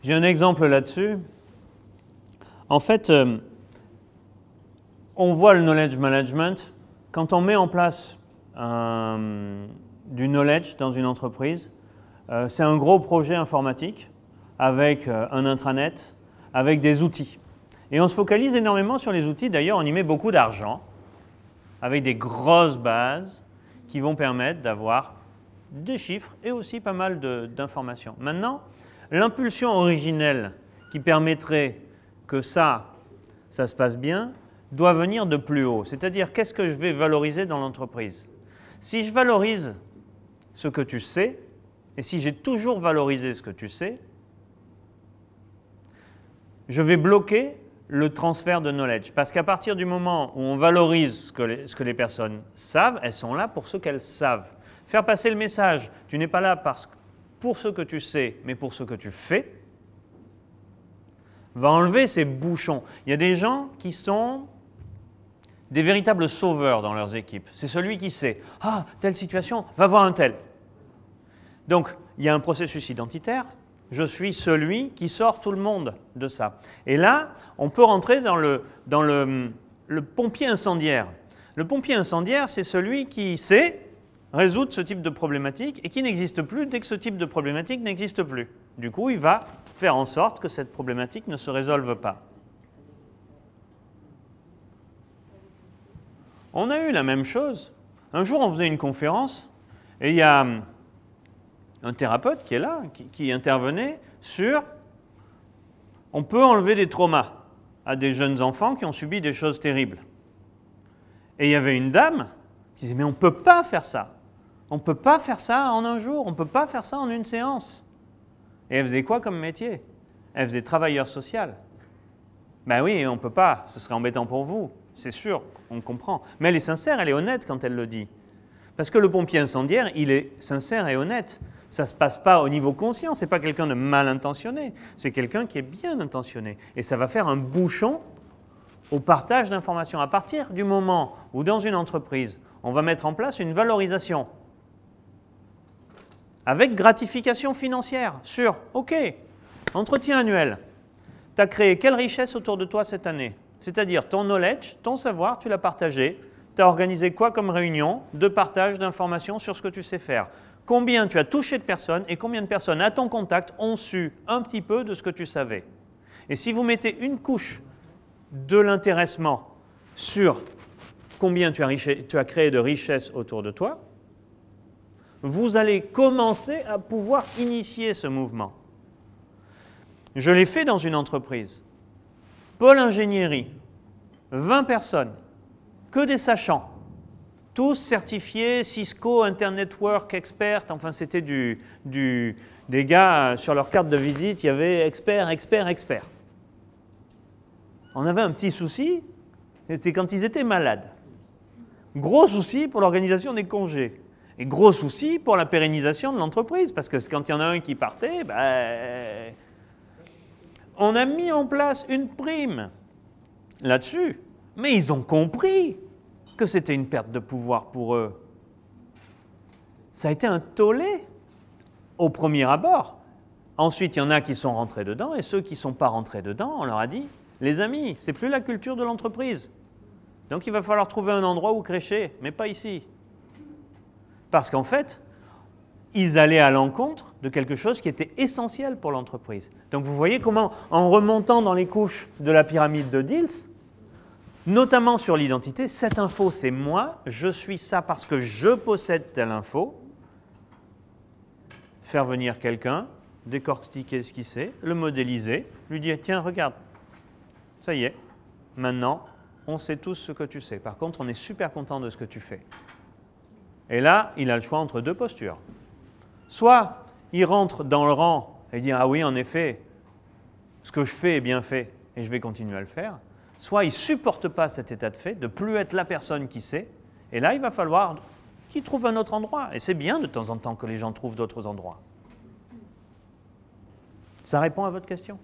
J'ai un exemple là-dessus. En fait, on voit le knowledge management. Quand on met en place du knowledge dans une entreprise, c'est un gros projet informatique avec un intranet, avec des outils. Et on se focalise énormément sur les outils. D'ailleurs, on y met beaucoup d'argent, avec des grosses bases qui vont permettre d'avoir des chiffres et aussi pas mal d'informations. Maintenant, l'impulsion originelle qui permettrait que ça se passe bien, doit venir de plus haut. C'est-à-dire, qu'est-ce que je vais valoriser dans l'entreprise? Si je valorise ce que tu sais, et si j'ai toujours valorisé ce que tu sais, je vais bloquer le transfert de knowledge. Parce qu'à partir du moment où on valorise ce que les personnes savent, elles sont là pour ce qu'elles savent. Faire passer le message, tu n'es pas là pour ce que tu sais, mais pour ce que tu fais, va enlever ces bouchons. Il y a des gens qui sont des véritables sauveurs dans leurs équipes. C'est celui qui sait « Ah, telle situation, va voir un tel ». Donc, il y a un processus identitaire. Je suis celui qui sort tout le monde de ça. Et là, on peut rentrer dans le pompier incendiaire. Le pompier incendiaire, c'est celui qui sait résoudre ce type de problématique et qui n'existe plus dès que ce type de problématique n'existe plus. Du coup, il va faire en sorte que cette problématique ne se résolve pas. On a eu la même chose. Un jour, on faisait une conférence et il y a un thérapeute qui est là, qui intervenait sur « on peut enlever des traumas à des jeunes enfants qui ont subi des choses terribles ». Et il y avait une dame qui disait « mais on ne peut pas faire ça. On ne peut pas faire ça en un jour, on ne peut pas faire ça en une séance ». Et elle faisait quoi comme métier? Elle faisait travailleur social. Ben oui, on ne peut pas, ce serait embêtant pour vous. C'est sûr, on comprend. Mais elle est sincère, elle est honnête quand elle le dit. Parce que le pompier incendiaire, il est sincère et honnête. Ça ne se passe pas au niveau conscient, ce n'est pas quelqu'un de mal intentionné, c'est quelqu'un qui est bien intentionné. Et ça va faire un bouchon au partage d'informations. À partir du moment où dans une entreprise, on va mettre en place une valorisation avec gratification financière sur « OK, entretien annuel, tu as créé quelle richesse autour de toi cette année ?» C'est-à-dire ton knowledge, ton savoir, tu l'as partagé. Tu as organisé quoi comme réunion de partage d'informations sur ce que tu sais faire? Combien tu as touché de personnes et combien de personnes à ton contact ont su un petit peu de ce que tu savais? Et si vous mettez une couche de l'intéressement sur combien tu as créé de richesses autour de toi, vous allez commencer à pouvoir initier ce mouvement. Je l'ai fait dans une entreprise. Pôle ingénierie, 20 personnes, que des sachants, tous certifiés Cisco, Internet Work, Expert, enfin c'était des gars, sur leur carte de visite, il y avait expert, expert, expert. On avait un petit souci, c'était quand ils étaient malades. Gros souci pour l'organisation des congés. Et gros souci pour la pérennisation de l'entreprise, parce que quand il y en a un qui partait, ben, on a mis en place une prime là-dessus, mais ils ont compris que c'était une perte de pouvoir pour eux. Ça a été un tollé au premier abord. Ensuite, il y en a qui sont rentrés dedans, et ceux qui ne sont pas rentrés dedans, on leur a dit « Les amis, ce n'est plus la culture de l'entreprise. Donc il va falloir trouver un endroit où crécher, mais pas ici. » Parce qu'en fait, ils allaient à l'encontre de quelque chose qui était essentiel pour l'entreprise. Donc vous voyez comment, en remontant dans les couches de la pyramide de Diels, notamment sur l'identité, cette info c'est moi, je suis ça parce que je possède telle info, faire venir quelqu'un, décortiquer ce qu'il sait, le modéliser, lui dire « Tiens, regarde, ça y est, maintenant, on sait tous ce que tu sais. Par contre, on est super content de ce que tu fais. » Et là, il a le choix entre deux postures. Soit il rentre dans le rang et dit « Ah oui, en effet, ce que je fais est bien fait et je vais continuer à le faire. » Soit il ne supporte pas cet état de fait, de ne plus être la personne qui sait. Et là, il va falloir qu'il trouve un autre endroit. Et c'est bien de temps en temps que les gens trouvent d'autres endroits. Ça répond à votre question ?